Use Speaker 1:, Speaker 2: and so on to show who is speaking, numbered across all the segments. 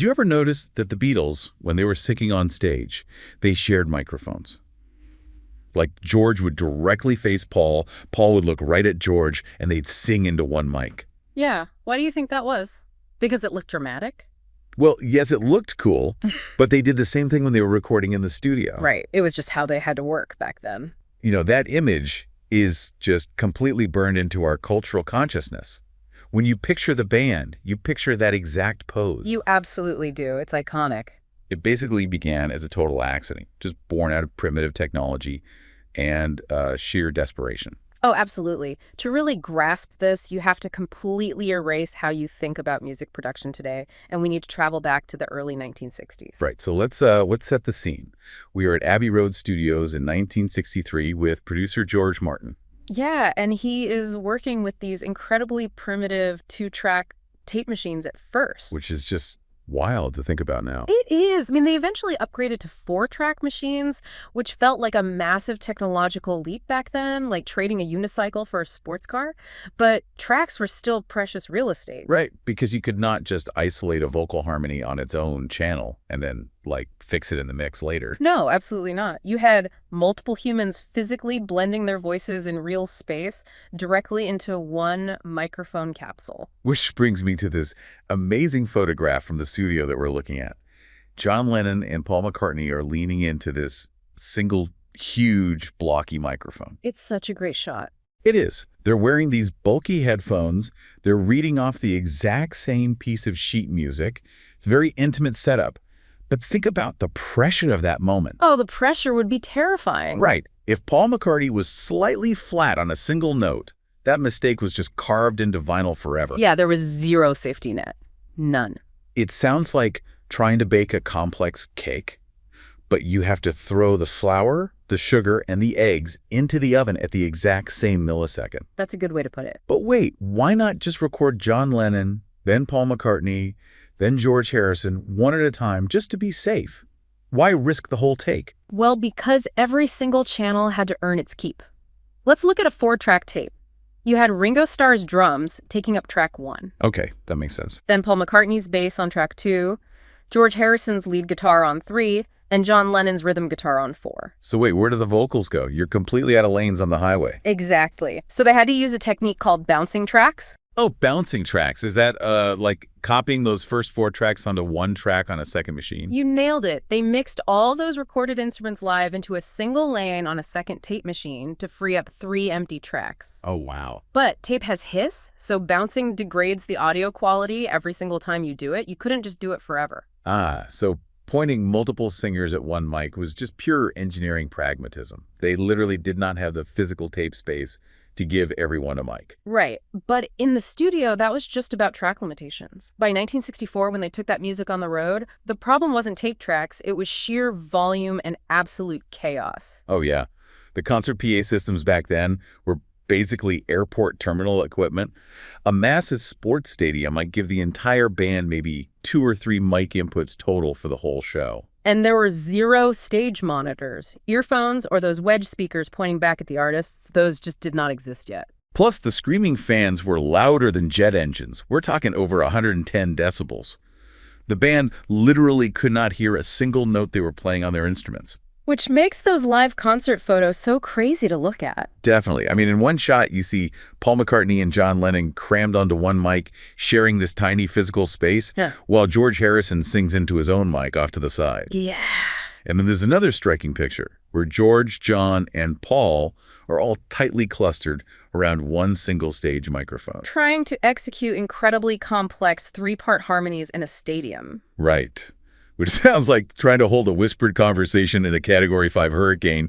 Speaker 1: you ever notice that the Beatles, when they were singing on stage, they shared microphones? Like George would directly face Paul, Paul would look right at George, and they'd sing into one mic.
Speaker 2: Yeah. Why do you think that was? Because it looked dramatic?
Speaker 1: Well, yes, it looked cool, but they did the same thing when they were recording in the studio.
Speaker 2: Right. It was just how they had to work back then.
Speaker 1: You know, that image is just completely burned into our cultural consciousness. When you picture the band, you picture that exact pose.
Speaker 2: You absolutely do. It's iconic.
Speaker 1: It basically began as a total accident, just born out of primitive technology and sheer desperation.
Speaker 2: Oh, absolutely. To really grasp this, you have to completely erase how you think about music production today, and we need to travel back to the early 1960s.
Speaker 1: Right, so let's set the scene. We are at Abbey Road Studios in 1963 with producer George Martin.
Speaker 2: Yeah, and he is working with these incredibly primitive 2-track tape machines at first.
Speaker 1: Which is just wild to think about now.
Speaker 2: It is. I mean, they eventually upgraded to 4-track machines, which felt like a massive technological leap back then, like trading a unicycle for a sports car. But tracks were still precious real estate.
Speaker 1: Right, because you could not just isolate a vocal harmony on its own channel and then, like, fix it in the mix later.
Speaker 2: No, absolutely not. You had multiple humans physically blending their voices in real space directly into one microphone capsule.
Speaker 1: Which brings me to this amazing photograph from the studio that we're looking at. John Lennon and Paul McCartney are leaning into this single, huge, blocky microphone.
Speaker 2: It's such a great shot.
Speaker 1: It is. They're wearing these bulky headphones. They're reading off the exact same piece of sheet music. It's a very intimate setup. But think about the pressure of that moment.
Speaker 2: Oh, the pressure would be terrifying.
Speaker 1: Right. If Paul McCartney was slightly flat on a single note, that mistake was just carved into vinyl forever.
Speaker 2: Yeah, there was zero safety net. None.
Speaker 1: It sounds like trying to bake a complex cake, but you have to throw the flour, the sugar, and the eggs into the oven at the exact same millisecond.
Speaker 2: That's a good way to put it.
Speaker 1: But wait, why not just record John Lennon, then Paul McCartney, then George Harrison, one at a time, just to be safe? Why risk the whole take?
Speaker 2: Well, because every single channel had to earn its keep. Let's look at a 4-track tape. You had Ringo Starr's drums taking up track 1.
Speaker 1: Okay, that makes sense.
Speaker 2: Then Paul McCartney's bass on track 2, George Harrison's lead guitar on 3, and John Lennon's rhythm guitar on 4.
Speaker 1: So wait, where do the vocals go? You're completely out of lanes on the highway.
Speaker 2: Exactly. So they had to use a technique called bouncing tracks.
Speaker 1: Oh, bouncing tracks. Is that like copying those first 4 tracks onto one track on a second machine?
Speaker 2: You nailed it. They mixed all those recorded instruments live into a single lane on a second tape machine to free up 3 empty tracks.
Speaker 1: Oh, wow.
Speaker 2: But tape has hiss, so bouncing degrades the audio quality every single time you do it. You couldn't just do it forever.
Speaker 1: Ah, so pointing multiple singers at one mic was just pure engineering pragmatism. They literally did not have the physical tape space to give everyone a mic.
Speaker 2: Right. But in the studio, that was just about track limitations. By 1964, when they took that music on the road, the problem wasn't tape tracks, it was sheer volume and absolute chaos.
Speaker 1: Oh, yeah. The concert PA systems back then were basically airport terminal equipment. A massive sports stadium might give the entire band maybe 2 or 3 mic inputs total for the whole show.
Speaker 2: And there were 0 stage monitors. Earphones or those wedge speakers pointing back at the artists, those just did not exist yet.
Speaker 1: Plus, the screaming fans were louder than jet engines. We're talking over 110 decibels. The band literally could not hear a single note they were playing on their instruments.
Speaker 2: Which makes those live concert photos so crazy to look at.
Speaker 1: Definitely. I mean, in one shot, you see Paul McCartney and John Lennon crammed onto one mic, sharing this tiny physical space, while George Harrison sings into his own mic off to the side.
Speaker 2: Yeah.
Speaker 1: And then there's another striking picture where George, John, and Paul are all tightly clustered around one single stage microphone.
Speaker 2: Trying to execute incredibly complex 3-part harmonies in a stadium.
Speaker 1: Right. Which sounds like trying to hold a whispered conversation in a Category 5 hurricane.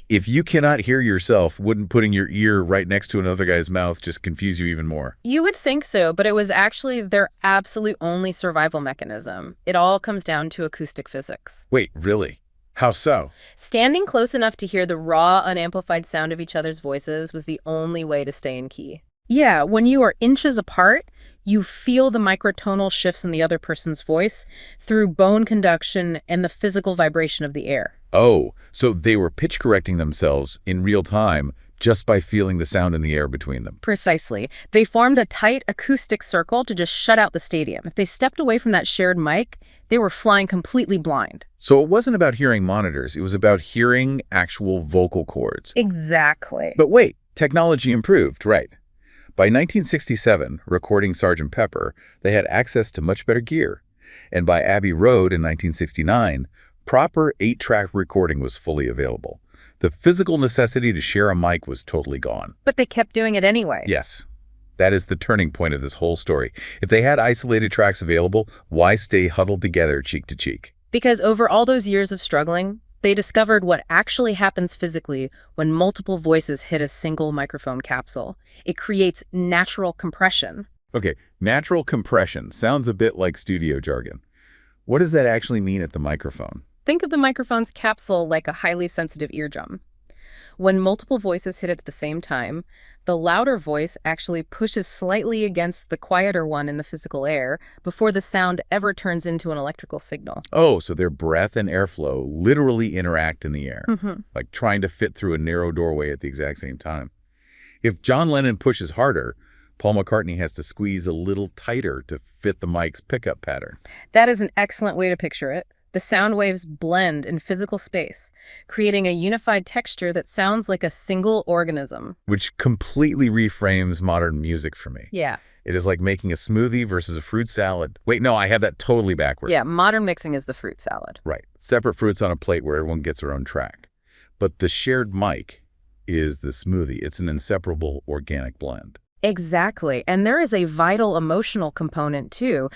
Speaker 1: If you cannot hear yourself, wouldn't putting your ear right next to another guy's mouth just confuse you even more?
Speaker 2: You would think so, but it was actually their absolute only survival mechanism. It all comes down to acoustic physics.
Speaker 1: Wait, really? How so?
Speaker 2: Standing close enough to hear the raw, unamplified sound of each other's voices was the only way to stay in key. Yeah, when you are inches apart, you feel the microtonal shifts in the other person's voice through bone conduction and the physical vibration of the air.
Speaker 1: Oh, so they were pitch correcting themselves in real time just by feeling the sound in the air between them.
Speaker 2: Precisely. They formed a tight acoustic circle to just shut out the stadium. If they stepped away from that shared mic, they were flying completely blind.
Speaker 1: So it wasn't about hearing monitors, it was about hearing actual vocal cords.
Speaker 2: Exactly.
Speaker 1: But wait, technology improved, right? By 1967, recording Sgt. Pepper, they had access to much better gear. And by Abbey Road in 1969, proper 8-track recording was fully available. The physical necessity to share a mic was totally gone.
Speaker 2: But they kept doing it anyway.
Speaker 1: Yes. That is the turning point of this whole story. If they had isolated tracks available, why stay huddled together cheek to cheek?
Speaker 2: Because over all those years of struggling, they discovered what actually happens physically when multiple voices hit a single microphone capsule. It creates natural compression.
Speaker 1: Okay, natural compression sounds a bit like studio jargon. What does that actually mean at the microphone?
Speaker 2: Think of the microphone's capsule like a highly sensitive eardrum. When multiple voices hit it at the same time, the louder voice actually pushes slightly against the quieter one in the physical air before the sound ever turns into an electrical signal.
Speaker 1: Oh, so their breath and airflow literally interact in the air,
Speaker 2: Mm-hmm.
Speaker 1: like trying to fit through a narrow doorway at the exact same time. If John Lennon pushes harder, Paul McCartney has to squeeze a little tighter to fit the mic's pickup pattern.
Speaker 2: That is an excellent way to picture it. The sound waves blend in physical space, creating a unified texture that sounds like a single organism.
Speaker 1: Which completely reframes modern music for me.
Speaker 2: Yeah.
Speaker 1: It is like making a smoothie versus a fruit salad. Wait, no, I have that totally backward.
Speaker 2: Yeah, modern mixing is the fruit salad.
Speaker 1: Right. Separate fruits on a plate where everyone gets their own track. But the shared mic is the smoothie. It's an inseparable organic blend.
Speaker 2: Exactly. And there is a vital emotional component, too.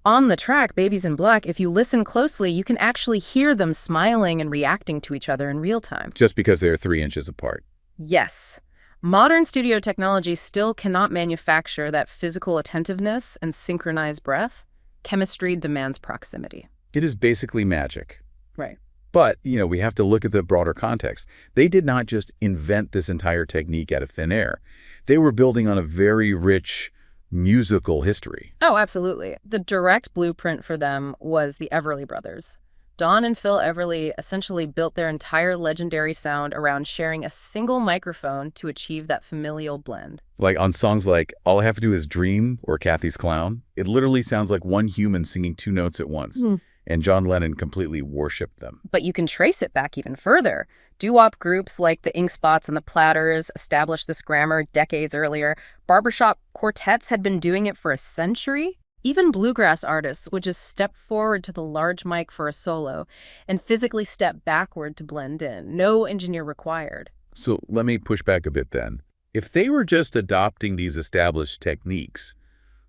Speaker 2: On the track, Babies in Black, if you listen closely, you can actually hear them smiling and reacting to each other in real time.
Speaker 1: Just because they're 3 inches apart.
Speaker 2: Yes. Modern studio technology still cannot manufacture that physical attentiveness and synchronized breath. Chemistry demands proximity.
Speaker 1: It is basically magic.
Speaker 2: Right.
Speaker 1: But, we have to look at the broader context. They did not just invent this entire technique out of thin air. They were building on a very rich musical history.
Speaker 2: Oh, absolutely. The direct blueprint for them was the Everly Brothers. Don and Phil Everly essentially built their entire legendary sound around sharing a single microphone to achieve that familial blend.
Speaker 1: Like on songs like All I Have to Do Is Dream or Kathy's Clown, it literally sounds like one human singing 2 notes at once. And John Lennon completely worshipped them.
Speaker 2: But you can trace it back even further. Doo-wop groups like the Ink Spots and the Platters established this grammar decades earlier. Barbershop quartets had been doing it for a century. Even bluegrass artists would just step forward to the large mic for a solo and physically step backward to blend in. No engineer required.
Speaker 1: So let me push back a bit then. If they were just adopting these established techniques,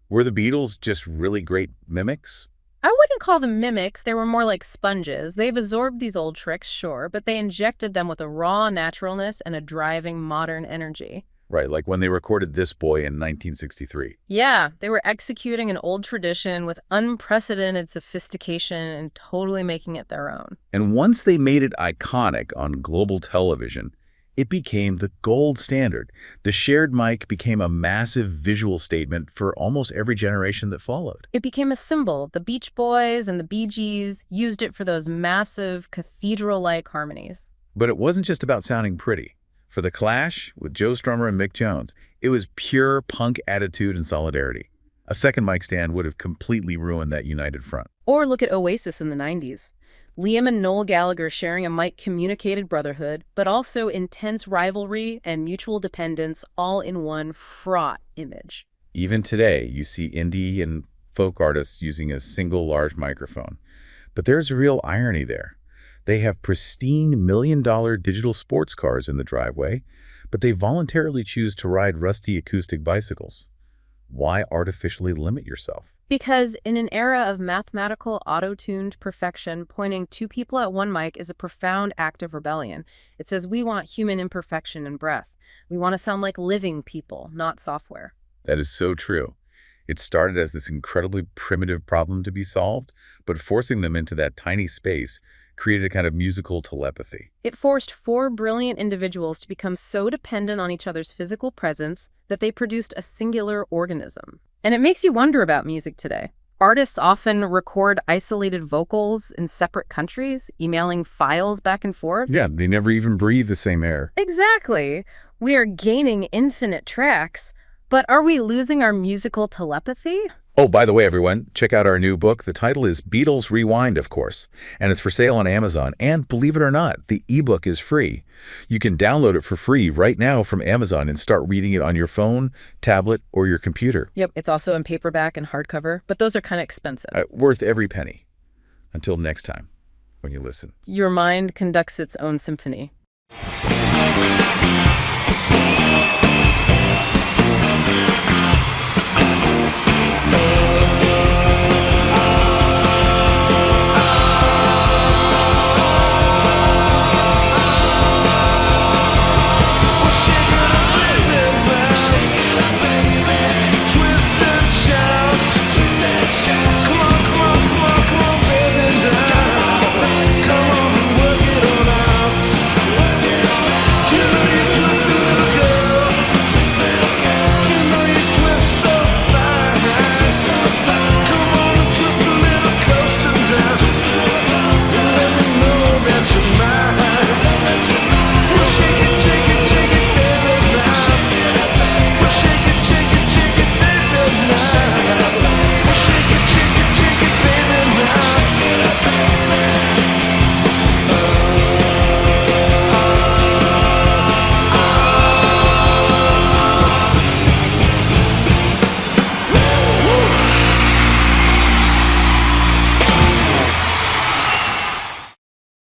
Speaker 1: were the Beatles just really great mimics?
Speaker 2: I wouldn't call them mimics. They were more like sponges. They've absorbed these old tricks, sure, but they injected them with a raw naturalness and a driving modern energy.
Speaker 1: Right, like when they recorded This Boy in 1963.
Speaker 2: Yeah, they were executing an old tradition with unprecedented sophistication and totally making it their own.
Speaker 1: And once they made it iconic on global television, it became the gold standard. The shared mic became a massive visual statement for almost every generation that followed.
Speaker 2: It became a symbol. The Beach Boys and the Bee Gees used it for those massive cathedral-like harmonies.
Speaker 1: But it wasn't just about sounding pretty. For The Clash, with Joe Strummer and Mick Jones, it was pure punk attitude and solidarity. A second mic stand would have completely ruined that united front.
Speaker 2: Or look at Oasis in the 90s. Liam and Noel Gallagher sharing a mic communicated brotherhood, but also intense rivalry and mutual dependence all in one fraught image.
Speaker 1: Even today, you see indie and folk artists using a single large microphone. But there's a real irony there. They have pristine million-dollar digital sports cars in the driveway, but they voluntarily choose to ride rusty acoustic bicycles. Why artificially limit yourself?
Speaker 2: Because in an era of mathematical auto-tuned perfection, pointing 2 people at one mic is a profound act of rebellion. It says we want human imperfection and breath. We want to sound like living people, not software.
Speaker 1: That is so true. It started as this incredibly primitive problem to be solved, but forcing them into that tiny space created a kind of musical telepathy.
Speaker 2: It forced 4 brilliant individuals to become so dependent on each other's physical presence that they produced a singular organism. And it makes you wonder about music today. Artists often record isolated vocals in separate countries, emailing files back and forth.
Speaker 1: Yeah, they never even breathe the same air.
Speaker 2: Exactly. We are gaining infinite tracks, but are we losing our musical telepathy?
Speaker 1: Oh, by the way, everyone, check out our new book. The title is Beatles Rewind, of course, and it's for sale on Amazon. And believe it or not, the ebook is free. You can download it for free right now from Amazon and start reading it on your phone, tablet, or your computer.
Speaker 2: Yep, it's also in paperback and hardcover, but those are kind of expensive.
Speaker 1: Worth every penny. Until next time, when you listen.
Speaker 2: Your mind conducts its own symphony.